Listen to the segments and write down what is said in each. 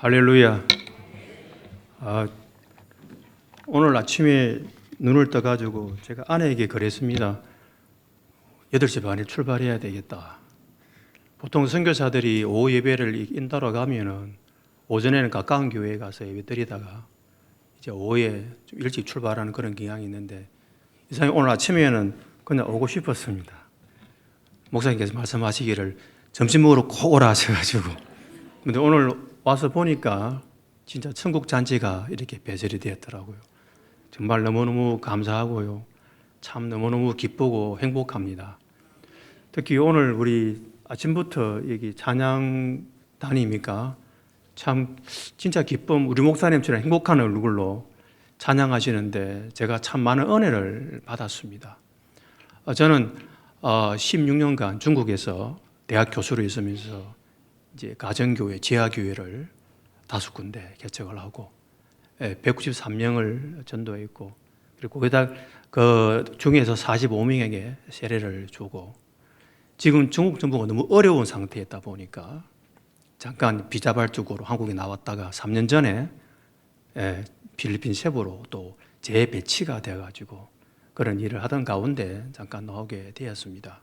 할렐루야. 오늘 아침에 눈을 떠가지고 제가 아내에게 그랬습니다. 8시 반에 출발해야 되겠다. 보통 선교사들이 오후 예배를 인도하러 가면은 오전에는 가까운 교회에 가서 예배 드리다가 이제 오후에 좀 일찍 출발하는 그런 경향이 있는데 이상하게 오늘 아침에는 그냥 오고 싶었습니다. 목사님께서 말씀하시기를 점심 먹으러 꼭 오라 하셔가지고. 근데 오늘 와서 보니까 진짜 천국 잔치가 이렇게 배설이 되었더라고요. 정말 너무너무 감사하고요. 참 너무너무 기쁘고 행복합니다. 특히 오늘 우리 아침부터 여기 찬양단입니까? 참 진짜 기쁨, 우리 목사님처럼 행복한 얼굴로 찬양하시는데 제가 참 많은 은혜를 받았습니다. 저는 16년간 중국에서 대학 교수로 있으면서 이제 가정교회, 지하교회를 5군데 개척을 하고 193명을 전도했고 그리고 거기다 그 중에서 45명에게 세례를 주고 지금 중국 정부가 너무 어려운 상태였다 보니까 잠깐 비자 발주고로 한국에 나왔다가 3년 전에 필리핀 세부로 또 재배치가 되어가지고 그런 일을 하던 가운데 잠깐 나오게 되었습니다.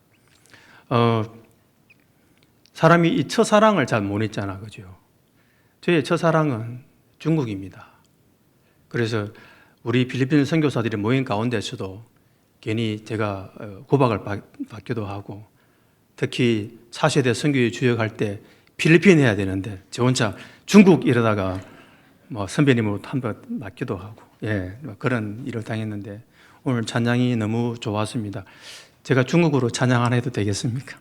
사람이 이 첫사랑을 잘 못 잊잖아, 그죠? 저의 첫사랑은 중국입니다. 그래서 우리 필리핀 선교사들이 모인 가운데서도 괜히 제가 구박을 받기도 하고 특히 4세대 선교회 주역할 때 필리핀 해야 되는데 저 혼자 중국 이러다가 뭐 선배님으로 한번 맞기도 하고 그런 일을 당했는데 오늘 찬양이 너무 좋았습니다. 제가 중국어로 찬양 안 해도 되겠습니까?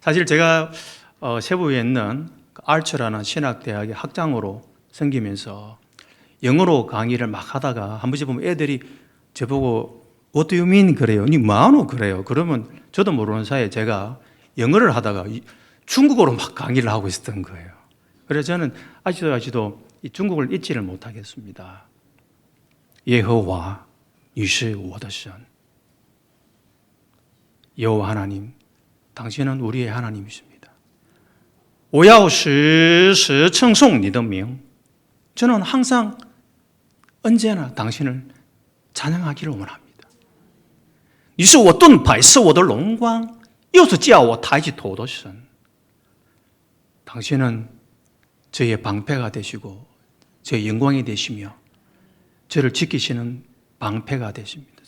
사실 제가 세부에 있는 알처라는 신학대학의 학장으로 섬기면서 영어로 강의를 막 하다가 한 번씩 보면 애들이 저보고 What do you mean? 그래요. 니 뭐하노? 그래요. 그러면 저도 모르는 사이에 제가 영어를 하다가 중국어로 막 강의를 하고 있었던 거예요. 그래서 저는 아직도 이 중국을 잊지를 못하겠습니다. 예호와 유시 워더션 여호와 하나님 당신은 우리의 하나님이십니다. 我要时时称颂你的名 저는 항상 언제나 당신을 찬양하기를 원합니다. 你是我盾牌是我的荣光又是叫我抬起头的神 당신은 저의 방패가 되시고 저의 영광이 되시며 저를 지키시는 방패가 되십니다.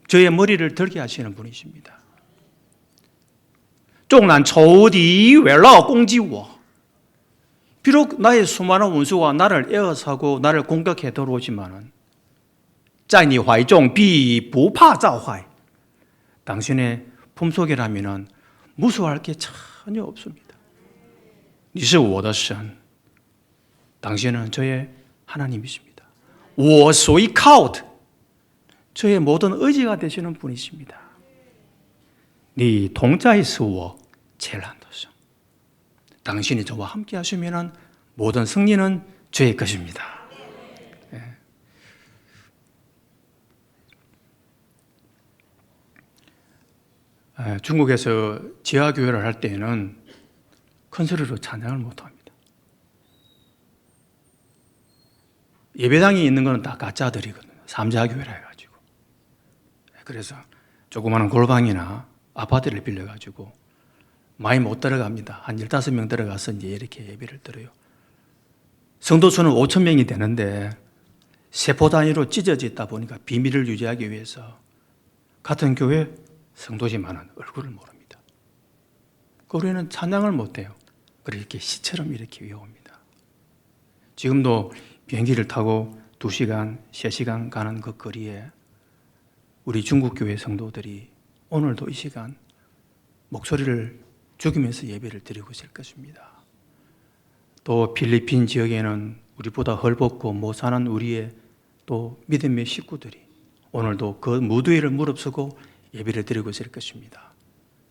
저의 머리를 들게 하시는 분이십니다. 众难仇敌围绕攻击我 비록 나의 수많은 원수가 나를 에워싸고 나를 공격해 들어오지만은 在你怀中必不怕遭害 당신의 품속이라면은 무서워할 게 전혀 없습니다. 你是我的神 당신은 저의 하나님이십니다. 我所依靠的 저의 모든 의지가 되시는 분이십니다. 你同在是我제일 한도서 당신이 저와 함께 하시면 모든 승리는 저의 것입니다. 중국에서 지하교회를 할 때는 큰 소리로 찬양을 못합니다. 예배당이 있는 것은 다 가짜들이거든요. 삼자교회라 해가지고. 그래서 조그마한 골방이나 아파트를 빌려가지고 많이 못 들어갑니다. 한 15명 들어가서 이제 이렇게 예배를 드려요. 성도수는 5,000명이 되는데 세포 단위로 찢어져 있다 보니까 비밀을 유지하기 위해서 같은 교회 성도지만은 얼굴을 모릅니다. 우리는 찬양을 못해요. 그렇게 시처럼 이렇게 위험합니다. 지금도 비행기를 타고 2시간, 3시간 가는 그 거리에 우리 중국교회 성도들이 오늘도 이 시간 목소리를 죽이면서 예배를 드리고 있을 것입니다. 또 필리핀 지역에는 우리보다 헐벗고 못 사는 우리의 또 믿음의 식구들이 오늘도 그 무더위를 무릅쓰고 예배를 드리고 있을 것입니다.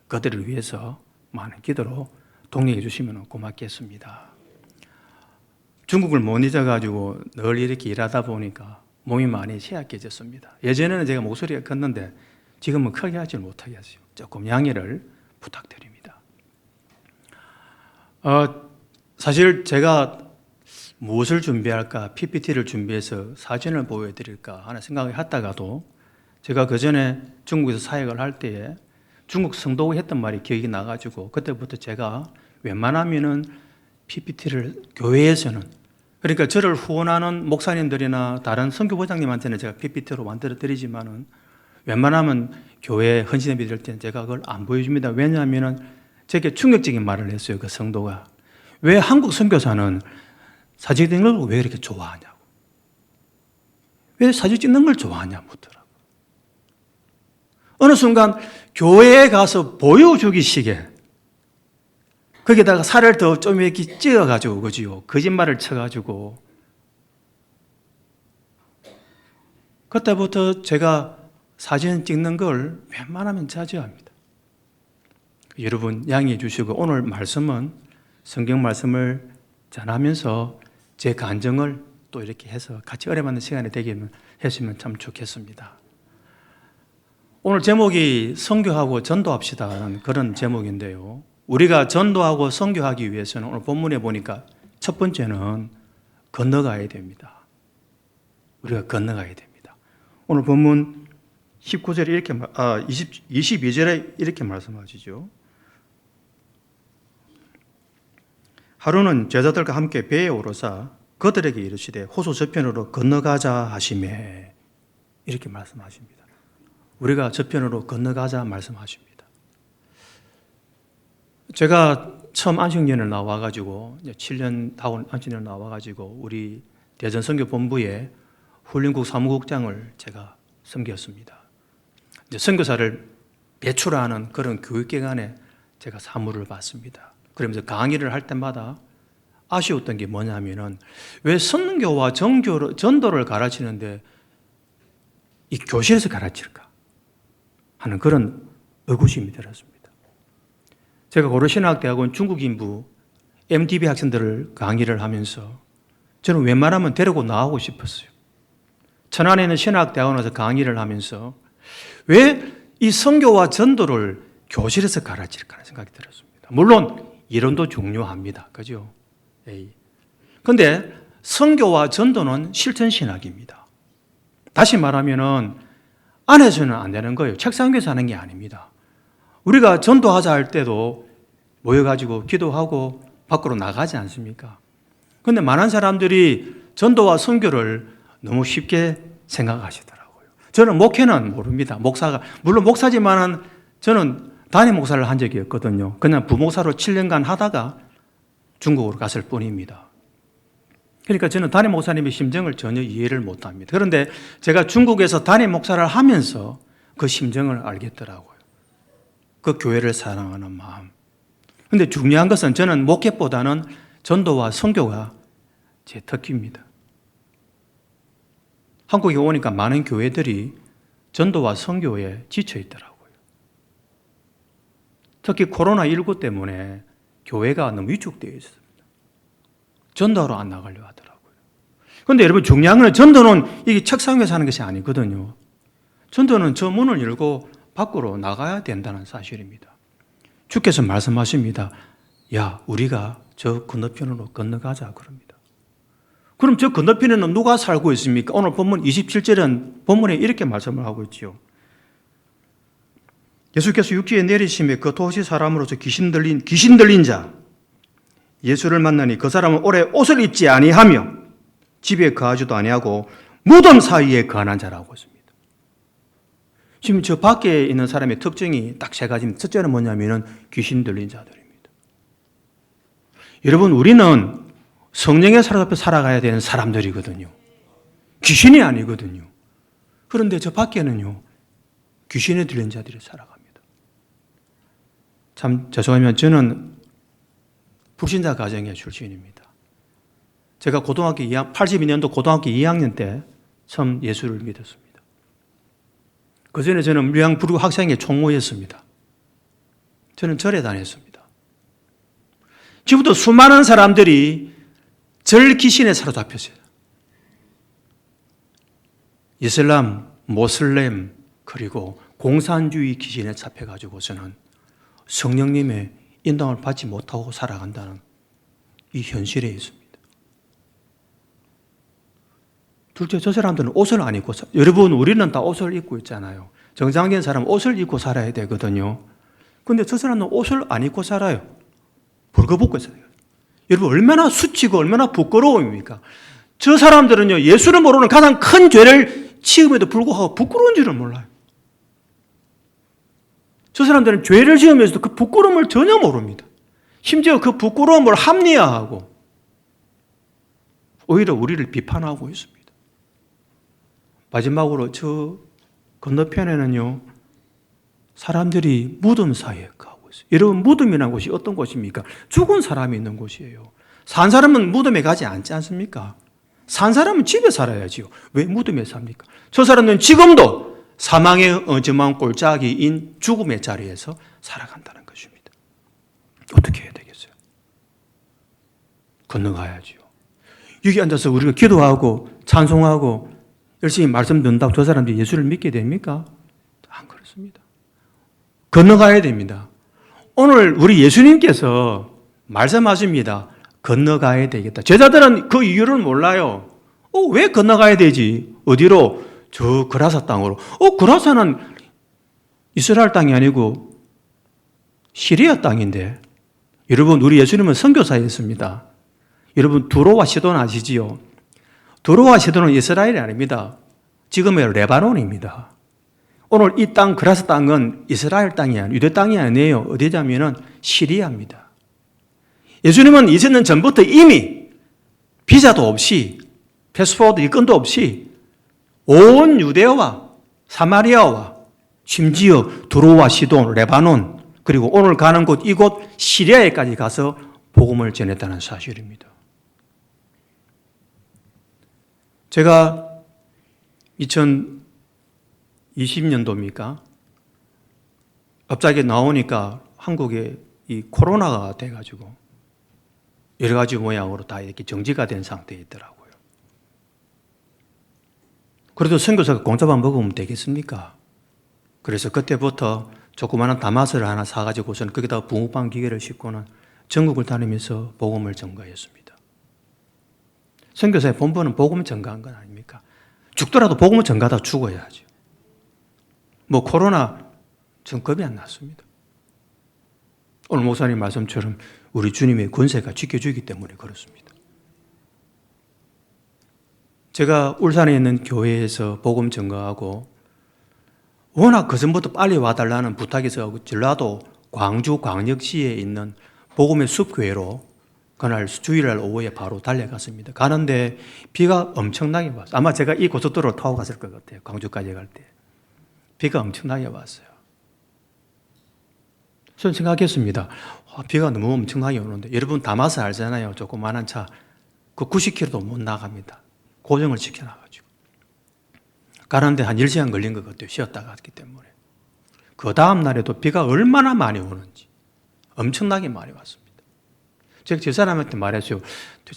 그들을 위해서 많은 기도로 동력해 주시면 고맙겠습니다. 중국을 못 잊어가지고 늘 이렇게 일하다 보니까 몸이 많이 쇠약해졌습니다. 예전에는 제가 목소리가 컸는데 지금은 크게 하지 못하게 하세요. 조금 양해를 부탁드립니다. 사실 제가 무엇을 준비할까, PPT를 준비해서 사진을 보여드릴까 하는 생각을 했다가도 제가 그 전에 중국에서 사역을 할 때에 중국 성도가 했던 말이 기억이 나가지고 그때부터 제가 웬만하면은 PPT를 교회에서는, 그러니까 저를 후원하는 목사님들이나 다른 선교부장님한테는 제가 PPT로 만들어 드리지만은 웬만하면 교회 헌신예배 드릴 때는 제가 그걸 안 보여줍니다. 왜냐하면은 제게 충격적인 말을 했어요. 그 성도가 왜 한국 선교사는 사진 찍는 걸 왜 이렇게 좋아하냐고, 왜 사진 찍는 걸 좋아하냐 묻더라고. 어느 순간 교회에 가서 보여주기식에 거기다가 살을 더 좀 이렇게 찍어가지고, 그지요? 거짓말을 쳐가지고. 그때부터 제가 사진 찍는 걸 웬만하면 자제합니다. 여러분 양해해 주시고 오늘 말씀은 성경 말씀을 전하면서 제 간증을 또 이렇게 해서 같이 어려맞는 시간이 되게 했으면 참 좋겠습니다. 오늘 제목이 선교하고 전도합시다라는 그런 제목인데요. 우리가 전도하고 선교하기 위해서는 오늘 본문에 보니까 첫 번째는 건너가야 됩니다. 우리가 건너가야 됩니다. 오늘 본문 19절에 이렇게 22절에 이렇게 말씀하시죠. 하루는 제자들과 함께 배에 오르사 그들에게 이르시되 호수 저편으로 건너가자 하시매, 이렇게 말씀하십니다. 우리가 저편으로 건너가자 말씀하십니다. 제가 처음 안식년을 나와가지고 7년 다운 안식년을 나와가지고 우리 대전선교본부에 훈련국 사무국장을 제가 섬겼습니다. 이제 선교사를 배출하는 그런 교육기관에 제가 사무를 받습니다. 그러면서 강의를 할 때마다 아쉬웠던 게 뭐냐면은 왜 선교와 전도를 가르치는데 이 교실에서 가르칠까 하는 그런 의구심이 들었습니다. 제가 고려신학대학원 중국인부 MDB 학생들을 강의를 하면서 저는 웬만하면 데리고 나오고 싶었어요. 천안에 있는 신학대학원에서 강의를 하면서 왜 이 선교와 전도를 교실에서 가르칠까 하는 생각이 들었습니다. 물론 이론도 중요합니다. 그죠? 그런데 선교와 전도는 실천신학입니다. 다시 말하면은 안에서는 안 되는 거예요. 책상 위에서 하는 게 아닙니다. 우리가 전도하자 할 때도 모여가지고 기도하고 밖으로 나가지 않습니까? 그런데 많은 사람들이 전도와 선교를 너무 쉽게 생각하시더라고요. 저는 목회는 모릅니다. 물론 목사지만은 저는 단임 목사를 한 적이 없거든요. 그냥 부목사로 7년간 하다가 중국으로 갔을 뿐입니다. 그러니까 저는 단임 목사님의 심정을 전혀 이해를 못합니다. 그런데 제가 중국에서 단임 목사를 하면서 그 심정을 알겠더라고요. 그 교회를 사랑하는 마음. 그런데 중요한 것은 저는 목회보다는 전도와 선교가 제 특기입니다. 한국에 오니까 많은 교회들이 전도와 선교에 지쳐 있더라고요. 특히 코로나19 때문에 교회가 너무 위축되어 있습니다. 전도하러 안 나가려고 하더라고요. 그런데 여러분 중요한 건 전도는 이게 책상 위에서 하는 것이 아니거든요. 전도는 저 문을 열고 밖으로 나가야 된다는 사실입니다. 주께서 말씀하십니다. 야, 우리가 저 건너편으로 건너가자 그럽니다. 그럼 저 건너편에는 누가 살고 있습니까? 오늘 본문 27절은 본문에 이렇게 말씀을 하고 있지요. 예수께서 육지에 내리시며 그 도시 사람으로서 귀신 들린 자 예수를 만나니 그 사람은 오래 옷을 입지 아니하며 집에 거하지도 아니하고 무덤 사이에 거하는 자라고 했습니다. 지금 저 밖에 있는 사람의 특징이 딱 세 가지입니다. 첫째는 뭐냐면은 귀신 들린 자들입니다. 여러분, 우리는 성령의 사로잡혀 살아가야 되는 사람들이거든요. 귀신이 아니거든요. 그런데 저 밖에는요, 귀신에 들린 자들이 살아갑니다. 참 죄송하면 저는 불신자 가정의 출신입니다. 제가 82년도 고등학교 2학년 때 처음 예수를 믿었습니다. 그 전에 저는 물량부르 학생회 총무였습니다. 저는 절에 다녔습니다. 지금부터 수많은 사람들이 절 귀신에 사로잡혔어요. 이슬람, 모슬렘, 그리고 공산주의 귀신에 잡혀가지고서는 성령님의 인도함을 받지 못하고 살아간다는 이 현실에 있습니다. 둘째, 저 사람들은 옷을 안 입고 여러분, 우리는 다 옷을 입고 있잖아요. 정상적인 사람은 옷을 입고 살아야 되거든요. 근데 저 사람은 옷을 안 입고 살아요. 벌거벗고 살아요. 여러분, 얼마나 수치고 얼마나 부끄러움입니까? 저 사람들은요, 예수를 모르는 가장 큰 죄를 지음에도 불구하고 부끄러운 줄을 몰라요. 저 사람들은 죄를 지으면서도 그 부끄러움을 전혀 모릅니다. 심지어 그 부끄러움을 합리화하고 오히려 우리를 비판하고 있습니다. 마지막으로 저 건너편에는요, 사람들이 무덤 사이에 가고 있어요. 여러분, 무덤이라는 곳이 어떤 곳입니까? 죽은 사람이 있는 곳이에요. 산 사람은 무덤에 가지 않지 않습니까? 산 사람은 집에 살아야지요. 왜 무덤에 삽니까? 저 사람은 지금도 사망의 어정한 꼴짜기인 죽음의 자리에서 살아간다는 것입니다. 어떻게 해야 되겠어요? 건너가야지요. 여기 앉아서 우리가 기도하고 찬송하고 열심히 말씀 듣는다고 저 사람들이 예수를 믿게 됩니까? 안 그렇습니다. 건너가야 됩니다. 오늘 우리 예수님께서 말씀하십니다. 건너가야 되겠다. 제자들은 그 이유를 몰라요. 왜 건너가야 되지? 어디로? 저 그라사 땅으로. 그라사는 이스라엘 땅이 아니고 시리아 땅인데. 여러분, 우리 예수님은 선교사였습니다. 여러분, 두로와 시돈 아시지요? 두로와 시돈은 이스라엘이 아닙니다. 지금의 레바논입니다. 오늘 이 땅, 그라사 땅은 이스라엘 땅이 아니에요. 유대 땅이 아니에요. 어디냐면은 시리아입니다. 예수님은 2000년 전부터 이미 비자도 없이 패스포드 일건도 없이 온 유대와 사마리아와 심지어 두로와 시돈, 레바논, 그리고 오늘 가는 곳 이곳 시리아에까지 가서 복음을 전했다는 사실입니다. 제가 2020년도입니까? 갑자기 나오니까 한국에 이 코로나가 돼가지고 여러 가지 모양으로 다 이렇게 정지가 된 상태에 있더라고요. 그래도 선교사가 공짜만 먹으면 되겠습니까? 그래서 그때부터 조그마한 다마스를 하나 사가지고서는 거기다가 붕어빵 기계를 싣고는 전국을 다니면서 복음을 전가했습니다. 선교사의 본분은 복음을 전가한 건 아닙니까? 죽더라도 복음을 전가하다 죽어야죠. 코로나 전 겁이 안 났습니다. 오늘 목사님 말씀처럼 우리 주님의 권세가 지켜주기 때문에 그렇습니다. 제가 울산에 있는 교회에서 복음 전가하고 워낙 그전부터 빨리 와달라는 부탁이 있어서 전라도 광주 광역시에 있는 복음의 숲교회로 그날 주일날 오후에 바로 달려갔습니다. 가는데 비가 엄청나게 왔어요. 아마 제가 이 고속도로를 타고 갔을 것 같아요. 광주까지 갈 때. 비가 엄청나게 왔어요. 저는 생각했습니다. 비가 너무 엄청나게 오는데 여러분 다마스 알잖아요. 조그만한 차. 그 90km도 못 나갑니다. 고정을 시켜놔가지고. 가는데 한 1시간 걸린 것 같아요. 쉬었다 갔기 때문에. 그 다음 날에도 비가 얼마나 많이 오는지 엄청나게 많이 왔습니다. 제가 저 사람한테 말했어요.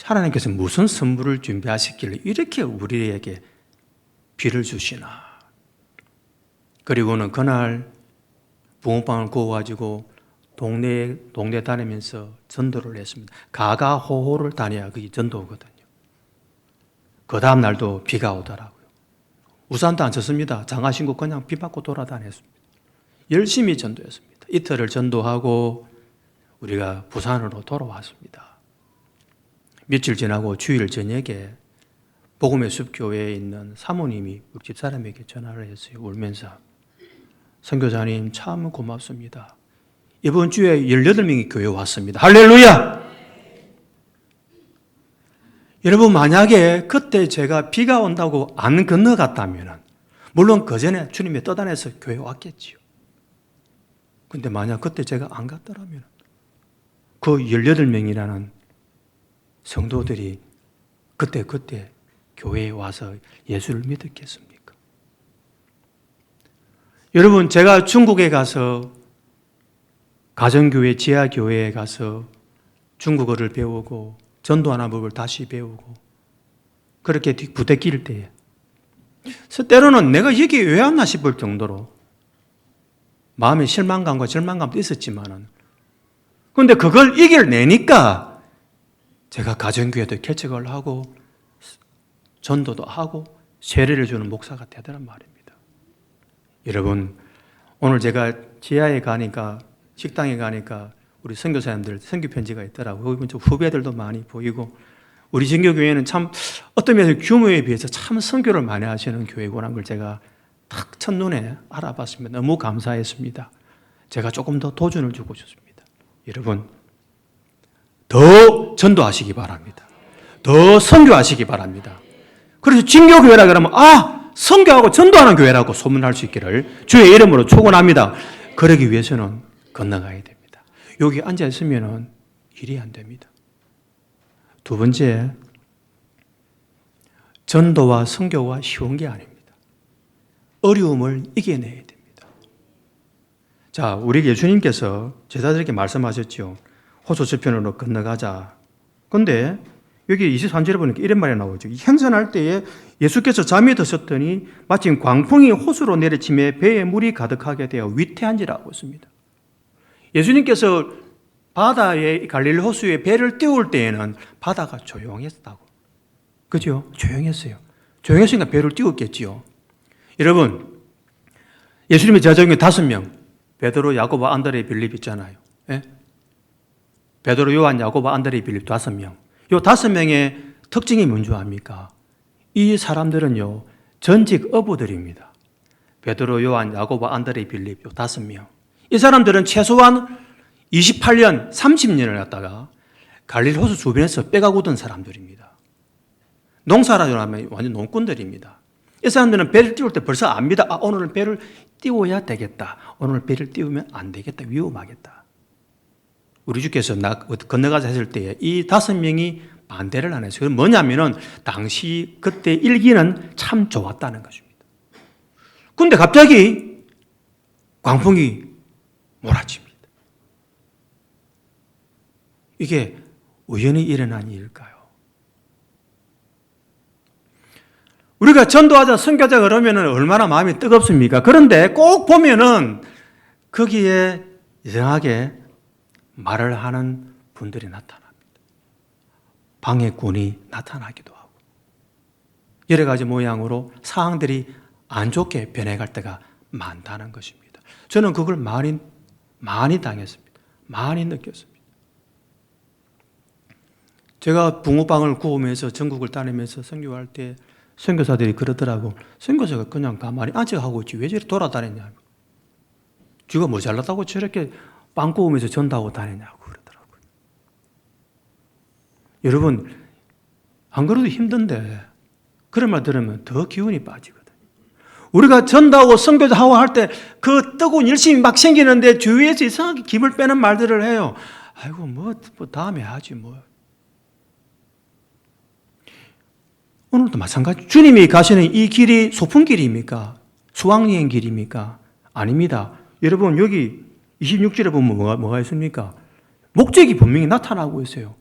하나님께서 무슨 선물을 준비하셨길래 이렇게 우리에게 비를 주시나. 그리고는 그날 붕어빵을 구워가지고 동네 다니면서 전도를 했습니다. 가가호호를 다녀야 그게 전도거든요. 그 다음 날도 비가 오더라고요. 우산도 안 쳤습니다. 장화 신고 그냥 비 맞고 돌아다녔습니다. 열심히 전도했습니다. 이틀을 전도하고 우리가 부산으로 돌아왔습니다. 며칠 지나고 주일 저녁에 복음의 숲교회에 있는 사모님이 우리 집사람에게 전화를 했어요. 울면서 선교사님 참 고맙습니다. 이번 주에 18명이 교회 왔습니다. 할렐루야! 여러분 만약에 그때 제가 비가 온다고 안 건너갔다면 물론 그 전에 주님이 떠다녀서 교회 왔겠지요. 근데 만약 그때 제가 안 갔더라면 그 18명이라는 성도들이 그때 교회에 와서 예수를 믿었겠습니까? 여러분 제가 중국에 가서 가정교회, 지하교회에 가서 중국어를 배우고 전도하는 법을 다시 배우고 그렇게 부대낄 때에 때로는 내가 여기 왜 왔나 싶을 정도로 마음의 실망감과 절망감도 있었지만은 근데 그걸 이겨내니까 제가 가정교회도 개척을 하고 전도도 하고 세례를 주는 목사가 되더란 말입니다. 여러분, 오늘 제가 지하에 가니까, 식당에 가니까 우리 선교사님들 선교 편지가 있더라고요. 거기 후배들도 많이 보이고, 우리 진교교회는 참 어떤 면에서 규모에 비해서 참 선교를 많이 하시는 교회구나 걸 제가 딱 첫눈에 알아봤습니다. 너무 감사했습니다. 제가 조금 더 도전을 주고 싶습니다. 여러분, 더 전도하시기 바랍니다. 더 선교하시기 바랍니다. 그래서 진교교회라 그러면 선교하고 전도하는 교회라고 소문할 수 있기를 주의 이름으로 축원합니다. 그러기 위해서는 건너가야 됩니다. 여기 앉아 있으면 일이 안 됩니다. 두 번째, 전도와 선교가 쉬운 게 아닙니다. 어려움을 이겨내야 됩니다. 자, 우리 예수님께서 제자들에게 말씀하셨죠. 호수 저편으로 건너가자. 그런데 여기 23절에 보니까 이런 말이 나오죠. 현선할 때에 예수께서 잠이 드셨더니 마침 광풍이 호수로 내리치며 배에 물이 가득하게 되어 위태한지라고 했습니다. 예수님께서 바다에 갈릴리 호수에 배를 띄울 때에는 바다가 조용했다고. 그죠? 조용했어요. 조용했으니까 배를 띄웠겠지요. 여러분, 예수님의 제자 중에 5명, 베드로, 야고보, 안드레, 빌립 있잖아요. 예? 베드로, 요한, 야고보, 안드레, 빌립 5명. 요 5명의 특징이 뭔지 압니까? 이 사람들은요, 전직 어부들입니다. 베드로, 요한, 야고보, 안드레, 빌립 요 5명. 이 사람들은 최소한 28년, 30년을 갖다가 갈릴리 호수 주변에서 빼가 굳은 사람들입니다. 농사를 하면 완전 농꾼들입니다. 이 사람들은 배를 띄울 때 벌써 압니다. 오늘은 배를 띄워야 되겠다. 오늘 배를 띄우면 안 되겠다. 위험하겠다. 우리 주께서 건너가자 했을 때에 이 5명이 반대를 안 했어요. 뭐냐면은 당시 그때 일기는 참 좋았다는 것입니다. 그런데 갑자기 광풍이 몰아칩니다. 이게 우연히 일어난 일일까요? 우리가 전도하자, 선교하자 그러면 얼마나 마음이 뜨겁습니까? 그런데 꼭 보면은 거기에 이상하게 말을 하는 분들이 나타납니다. 방해꾼이 나타나기도 하고 여러 가지 모양으로 상황들이 안 좋게 변해갈 때가 많다는 것입니다. 저는 그걸 많이 당했습니다. 많이 느꼈습니다. 제가 붕어빵을 구우면서 전국을 다니면서 선교할 때 선교사들이 그러더라고. 선교사가 그냥 가만히 앉아가고 있지 왜 저리 돌아다녔냐. 쥐가 뭐 잘났다고 저렇게 빵 구우면서 전도하고 다니냐고 그러더라고요. 여러분, 안 그래도 힘든데 그런 말 들으면 더 기운이 빠지거든요. 우리가 전도하고 선교하고 할 때 그 뜨거운 열심이 막 생기는데 주위에서 이상하게 김을 빼는 말들을 해요. 아이고 뭐 다음에 하지 뭐. 오늘도 마찬가지. 주님이 가시는 이 길이 소풍길입니까? 수학여행 길입니까? 아닙니다. 여러분 여기 26절에 보면 뭐가 있습니까? 목적이 분명히 나타나고 있어요.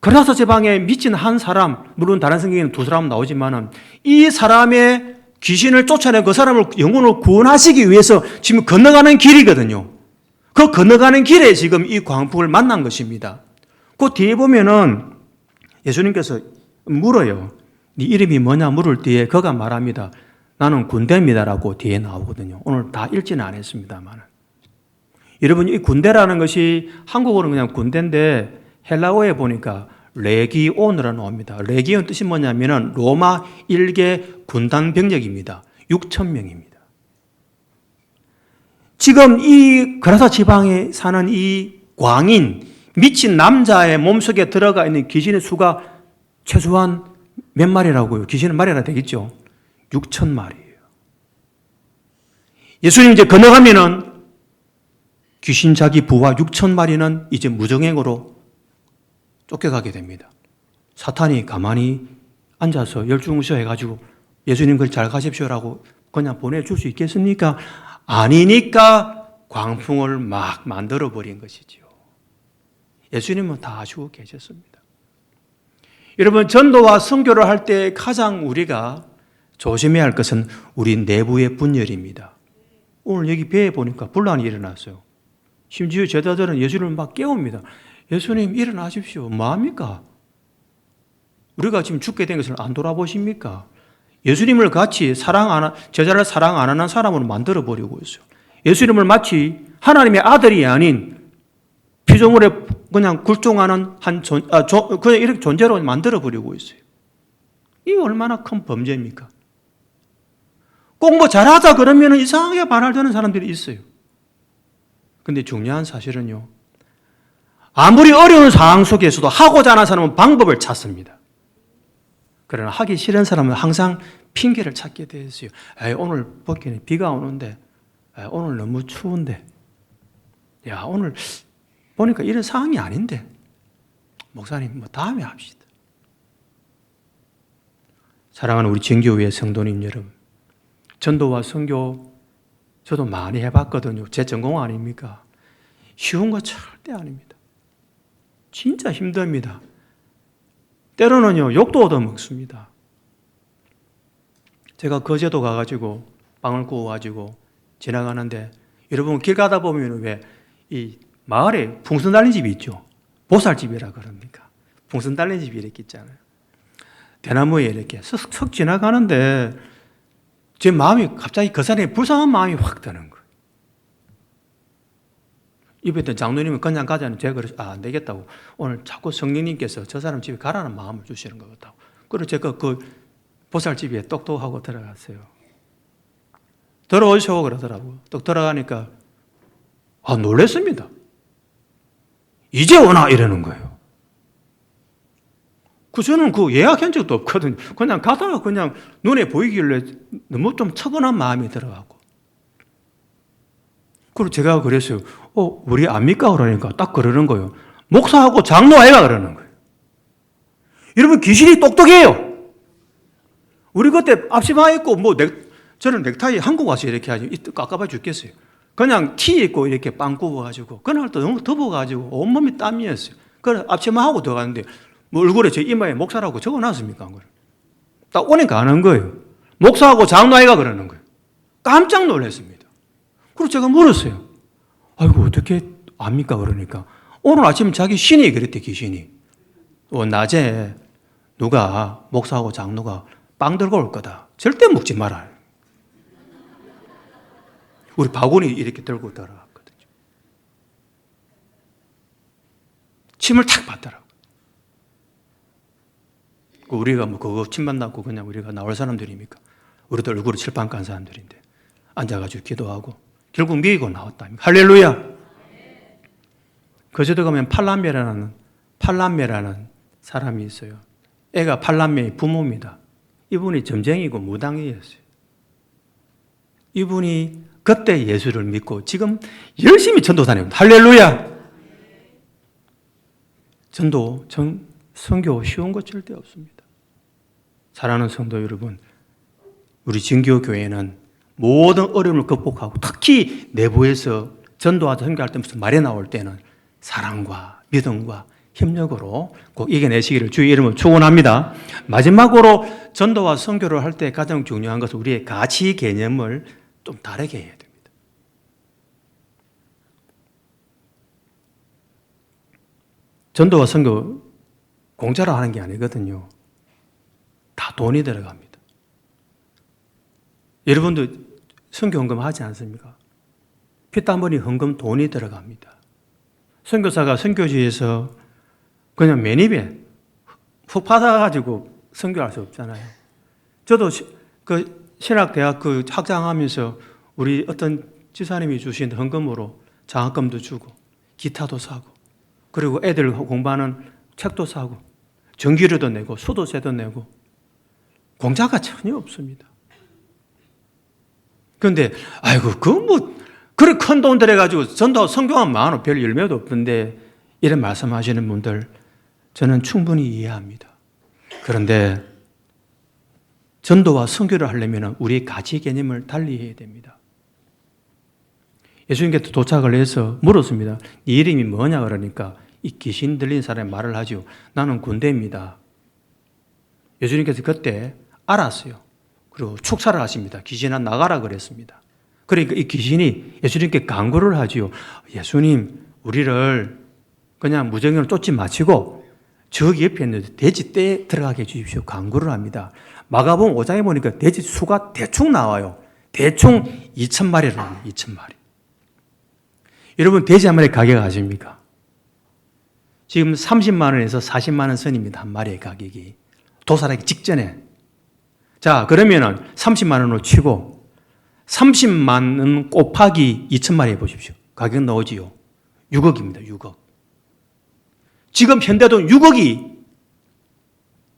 그라사 지방에 미친 한 사람, 물론 다른 성경에는 2사람 나오지만 이 사람의 귀신을 쫓아내 그 사람을 영혼을 구원하시기 위해서 지금 건너가는 길이거든요. 그 건너가는 길에 지금 이 광풍을 만난 것입니다. 그 뒤에 보면은 예수님께서 물어요. 네 이름이 뭐냐 물을 때에 그가 말합니다. 나는 군대입니다라고 뒤에 나오거든요. 오늘 다 읽지는 않았습니다만. 여러분 이 군대라는 것이 한국어는 그냥 군대인데 헬라어에 보니까 레기온이라고 나옵니다. 레기온 뜻이 뭐냐면은 로마 일개 군단 병력입니다. 6,000명입니다. 지금 이 그라사 지방에 사는 이 광인, 미친 남자의 몸속에 들어가 있는 귀신의 수가 최소한 몇 마리라고요? 귀신은 마리나 되겠죠? 6,000마리예요. 예수님 이제 건너가면은 귀신 자기 부하 6,000마리는 이제 무정행으로 쫓겨가게 됩니다. 사탄이 가만히 앉아서 열중무쇼 해가지고 예수님 그 잘 가십시오라고 그냥 보내줄 수 있겠습니까? 아니니까 광풍을 막 만들어버린 것이지요. 예수님은 다 아시고 계셨습니다. 여러분 전도와 선교를 할 때 가장 우리가 조심해야 할 것은 우리 내부의 분열입니다. 오늘 여기 배에 보니까 분란이 일어났어요. 심지어 제자들은 예수님을 막 깨웁니다. 예수님 일어나십시오. 뭐합니까? 우리가 지금 죽게 된 것을 안 돌아보십니까? 예수님을 같이 제자를 사랑 안 하는 사람으로 만들어버리고 있어요. 예수님을 마치 하나님의 아들이 아닌 피조물에 그냥 굴종하는 그냥 이렇게 존재로 만들어버리고 있어요. 이게 얼마나 큰 범죄입니까? 꼭 뭐 잘하자 그러면 이상하게 발알되는 사람들이 있어요. 근데 중요한 사실은요, 아무리 어려운 상황 속에서도 하고자 하는 사람은 방법을 찾습니다. 그러나 하기 싫은 사람은 항상 핑계를 찾게 돼 있어요. 오늘 보기에는 비가 오는데, 오늘 너무 추운데, 오늘 보니까 이런 상황이 아닌데, 목사님, 다음에 합시다. 사랑하는 우리 정교회 성도님 여러분, 전도와 선교 저도 많이 해봤거든요. 제 전공 아닙니까? 쉬운 거 절대 아닙니다. 진짜 힘듭니다. 때로는요, 욕도 얻어먹습니다. 제가 거제도 가가지고 빵을 구워가지고 지나가는데, 여러분 길 가다 보면 왜 이 마을에 풍선 달린 집이 있죠. 보살집이라 그럽니까? 풍선 달린 집이 이렇게 있잖아요. 대나무에 이렇게 슥슥 지나가는데 제 마음이 갑자기 그 사람의 불쌍한 마음이 확 드는 거예요. 입에 있던 장로님은 그냥 가자는 제가 그래서 안 되겠다고, 오늘 자꾸 성령님께서 저 사람 집에 가라는 마음을 주시는 것 같다고. 그래서 제가 그 보살집에 똑똑하고 들어갔어요. 들어오시오 그러더라고요. 또 들어가니까 놀랬습니다. 이제 오나 이러는 거예요. 저는 예약한 적도 없거든요. 그냥 가다가 그냥 눈에 보이길래 너무 좀 처분한 마음이 들어가고. 그리고 제가 그랬어요. 우리 압니까? 그러니까 딱 그러는 거예요. 목사하고 장로 아이가 그러는 거예요. 여러분, 귀신이 똑똑해요. 우리 그때 앞치마 입고 저는 넥타이 한국 와서 이렇게 하지 깝깝해 죽겠어요. 그냥 티 입고 이렇게 빵 구워가지고, 그날도 너무 더워가지고 온몸이 땀이었어요. 그래서 앞치마하고 들어갔는데, 얼굴에 제 이마에 목사라고 적어놨습니까? 딱 오니까 아는 거예요. 목사하고 장로아이가 그러는 거예요. 깜짝 놀랐습니다. 그리고 제가 물었어요. 아이고, 어떻게 압니까? 그러니까 오늘 아침 자기 신이 그랬대, 귀신이. 낮에 누가 목사하고 장로가 빵 들고 올 거다. 절대 먹지 마라. 우리 바구니 이렇게 들고 들어갔거든요. 침을 탁 받더라고요. 우리가 그거 침만 낳고 그냥 우리가 나올 사람들입니까? 우리도 얼굴에 칠판 깐 사람들인데 앉아가지고 기도하고 결국 미고 나왔다. 할렐루야. 거제도 가면 팔람매라는 사람이 있어요. 애가 팔람매의 부모입니다. 이분이 점쟁이고 무당이었어요. 이분이 그때 예수를 믿고 지금 열심히 전도 다닙니다. 할렐루야. 전도, 선교 쉬운 것 절대 없습니다. 사랑하는 성도 여러분, 우리 진교교회는 모든 어려움을 극복하고 특히 내부에서 전도하다 선교할 때 무슨 말이 나올 때는 사랑과 믿음과 협력으로 꼭 이겨내시기를 주의 이름으로 축원합니다. 마지막으로 전도와 선교를 할 때 가장 중요한 것은 우리의 가치 개념을 좀 다르게 해야 됩니다. 전도와 선교 공짜로 하는 게 아니거든요. 다 돈이 들어갑니다. 여러분도 선교 헌금 하지 않습니까? 피땀 흘린 헌금 돈이 들어갑니다. 선교사가 선교지에서 그냥 맨입에 훅 받아가지고 선교할 수 없잖아요. 저도 신학대학 학장하면서 우리 어떤 지사님이 주신 헌금으로 장학금도 주고 기타도 사고 그리고 애들 공부하는 책도 사고 전기료도 내고 수도세도 내고 공짜가 전혀 없습니다. 그런데 그렇게 큰 돈 들여가지고 전도 선교하면 많아 별 열매도 없던데 이런 말씀하시는 분들 저는 충분히 이해합니다. 그런데 전도와 선교를 하려면 우리의 가치 개념을 달리해야 됩니다. 예수님께서 도착을 해서 물었습니다. 네 이름이 뭐냐 그러니까 이 귀신 들린 사람이 말을 하죠. 나는 군대입니다. 예수님께서 그때 알았어요. 그리고 축사를 하십니다. 귀신아 나가라 그랬습니다. 그러니까 이 귀신이 예수님께 간구를 하지요. 예수님, 우리를 그냥 무정으로 쫓지 마시고 저기 옆에 있는 돼지 떼 들어가게 해주십시오. 강구를 합니다. 마가복음 5장에 보니까 돼지 수가 대충 나와요. 대충 2,000마리로 합니다. 2,000마리. 여러분 돼지 한 마리 가격 아십니까? 지금 30만 원에서 40만 원 선입니다. 한 마리의 가격이. 도살하기 직전에. 자, 그러면은 30만 원으로 치고 30만 원 곱하기 2,000마리 해보십시오. 가격 나오지요. 6억입니다. 6억. 지금 현대돈 6억이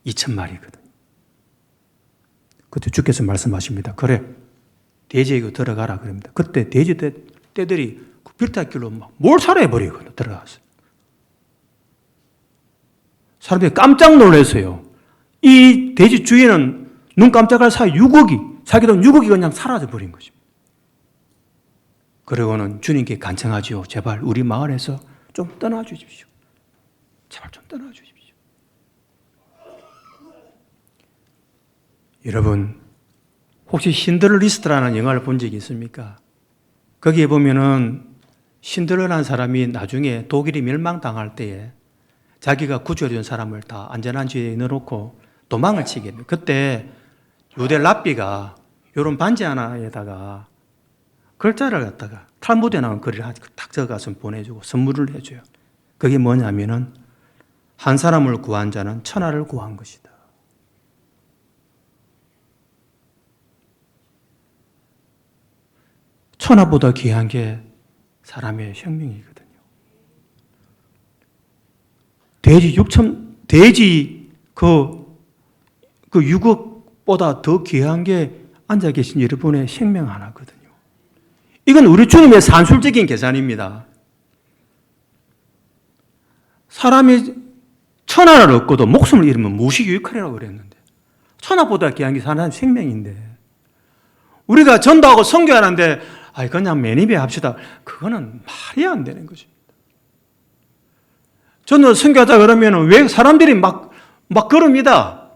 2,000마리거든요. 그때 주께서 말씀하십니다. 그래, 돼지에게 들어가라 그럽니다. 그때 돼지 떼들이 그 빌타길로 막 몰살해버리거든요. 들어가서. 사람들이 깜짝 놀랐어요. 이 돼지 주인은 눈 깜짝할 사이 6억이, 자기 돈 6억이 그냥 사라져버린 것입니다. 그러고는 주님께 간청하지요. 제발 우리 마을에서 좀 떠나주십시오. 제발 좀 떠나주십시오. 여러분, 혹시 신들리스트라는 영화를 본 적이 있습니까? 거기에 보면은 신들러라는 사람이 나중에 독일이 멸망당할 때에 자기가 구조해준 사람을 다 안전한 지에 넣어놓고 도망을 치게 됩니다. 그때 유대 랍비가 이런 반지 하나에다가 글자를 갖다가 탈무드에 나온 글을 딱 적어서 보내주고 선물을 해줘요. 그게 뭐냐면은 한 사람을 구한 자는 천하를 구한 것이다. 천하보다 귀한 게 사람의 생명이거든요. 돼지 그 6억보다 더 귀한 게 앉아 계신 여러분의 생명 하나거든요. 이건 우리 주님의 산술적인 계산입니다. 사람이 천하를 얻고도 목숨을 잃으면 무엇이 유익하리라고 그랬는데, 천하보다 귀한 게 사람의 생명인데, 우리가 전도하고 선교하는데 그냥 매니베 합시다. 그거는 말이 안 되는 것입니다. 저는 선교하자 그러면 왜 사람들이 막 그럽니다.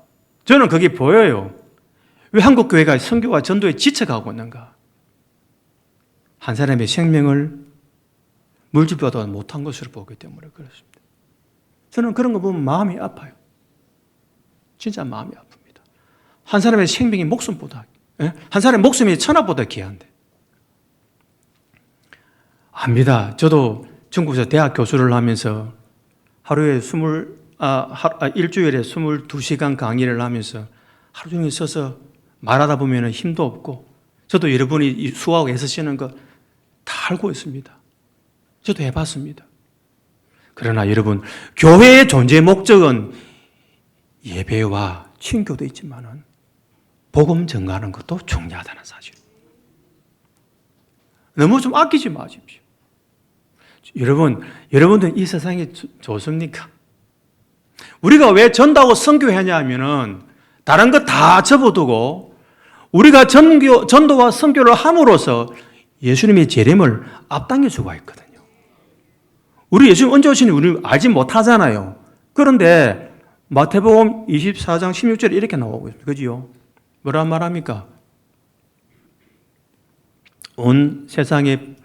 저는 그게 보여요. 왜 한국 교회가 선교와 전도에 지쳐가고 있는가? 한 사람의 생명을 물질보다 못한 것으로 보기 때문에 그렇습니다. 저는 그런 거 보면 마음이 아파요. 진짜 마음이 아픕니다. 한 사람의 생명이 목숨보다, 한 사람의 목숨이 천하보다 귀한데. 압니다. 저도 중국에서 대학 교수를 하면서 하루에 일주일에 22시간 강의를 하면서 하루 종일 서서 말하다 보면 힘도 없고, 저도 여러분이 수하고 애쓰시는 거 다 알고 있습니다. 저도 해봤습니다. 그러나 여러분, 교회의 존재 목적은 예배와 친교도 있지만은 복음 전가하는 것도 중요하다는 사실. 너무 좀 아끼지 마십시오. 여러분들 이 세상이 좋습니까? 우리가 왜 전도하고 선교하냐 하면은 다른 거 다 접어두고 우리가 전도와 선교를 함으로써 예수님의 재림을 앞당길 수가 있거든요. 우리 예수님 언제 오시는지 우리 알지 못하잖아요. 그런데 마태복음 24장 16절에 이렇게 나오고 있습니다. 그지요? 뭐라 말합니까? 온 세상에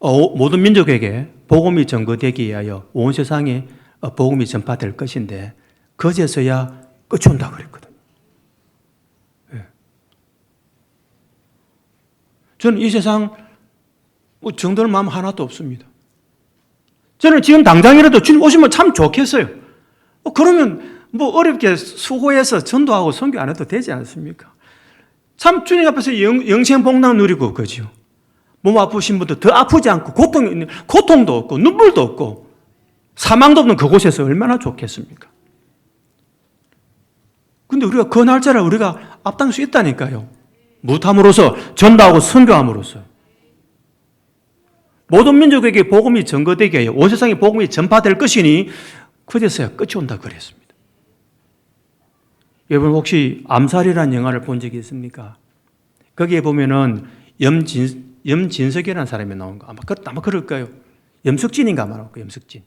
모든 민족에게 복음이 전거되기 위하여 온 세상에 복음이 전파될 것인데 그제서야 끝이 온다고 그랬거든요. 네. 저는 이 세상 정들 마음 하나도 없습니다. 저는 지금 당장이라도 주님 오시면 참 좋겠어요. 그러면 어렵게 수고해서 전도하고 선교 안 해도 되지 않습니까? 참 주님 앞에서 영생 복락 누리고 그죠. 몸 아프신 분도 더 아프지 않고 고통도 없고 눈물도 없고 사망도 없는 그곳에서 얼마나 좋겠습니까? 근데 우리가 그 날짜를 우리가 앞당길 수 있다니까요. 무함으로써 전도하고 선교함으로써 모든 민족에게 복음이 전거되게 해요. 온 세상에 복음이 전파될 것이니 그제서야 끝이 온다 그랬습니다. 여러분 혹시 암살이라는 영화를 본 적이 있습니까? 거기에 보면은 염진석이라는 사람이 나온 거 아마 그럴 거예요. 염석진인가 아마 나올 거예요. 염석진.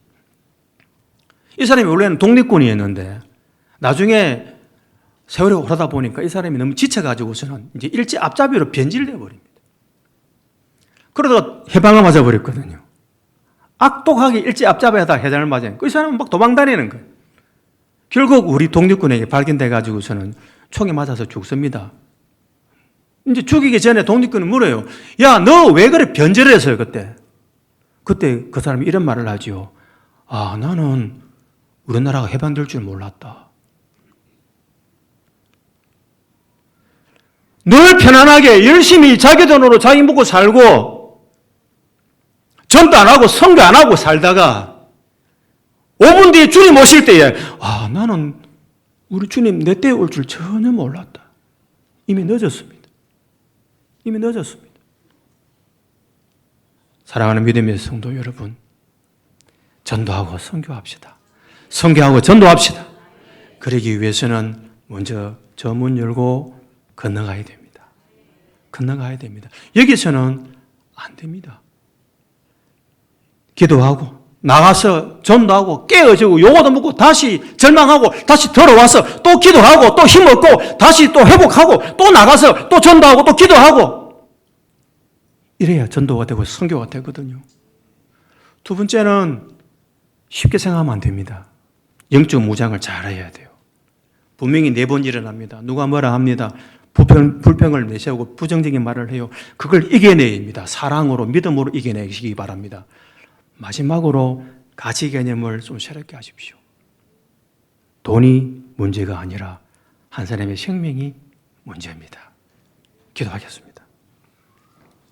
이 사람이 원래는 독립군이었는데 나중에 세월이 오르다 보니까 이 사람이 너무 지쳐가지고서는 이제 일제 앞잡이로 변질돼 버립니다. 그러다가 해방을 맞아버렸거든요. 악독하게 일제 앞잡이에다 해장을 맞아요. 그 사람은 막 도망다니는 거예요. 결국 우리 독립군에게 발견돼 가지고서는 총에 맞아서 죽습니다. 이제 죽이기 전에 독립군은 물어요. 야, 너 왜 그래 변절을 했어요, 그때? 그때 그 사람이 이런 말을 하지요. 아, 나는 우리나라가 해방될 줄 몰랐다. 늘 편안하게 열심히 자기 돈으로 자기 먹고 살고 전도 안 하고 선교 안 하고 살다가 5분 뒤에 주님 오실 때에 아, 나는 우리 주님 내 때 올 줄 전혀 몰랐다. 이미 늦었습니다. 이미 늦었습니다. 사랑하는 믿음의 성도 여러분, 전도하고 선교합시다. 선교하고 전도합시다. 그러기 위해서는 먼저 저 문 열고 건너가야 됩니다. 건너가야 됩니다. 여기서는 안 됩니다. 기도하고 나가서 전도하고 깨어지고 요거도 먹고 다시 절망하고 다시 들어와서 또 기도하고 또 힘없고 다시 또 회복하고 또 나가서 또 전도하고 또 기도하고 이래야 전도가 되고 선교가 되거든요. 두 번째는 쉽게 생각하면 안 됩니다. 영적 무장을 잘 해야 돼요. 분명히 4번 일어납니다. 누가 뭐라 합니다. 불평을 내세우고 부정적인 말을 해요. 그걸 이겨내야 합니다. 사랑으로 믿음으로 이겨내시기 바랍니다. 마지막으로 가치 개념을 좀 새롭게 하십시오. 돈이 문제가 아니라 한 사람의 생명이 문제입니다. 기도하겠습니다.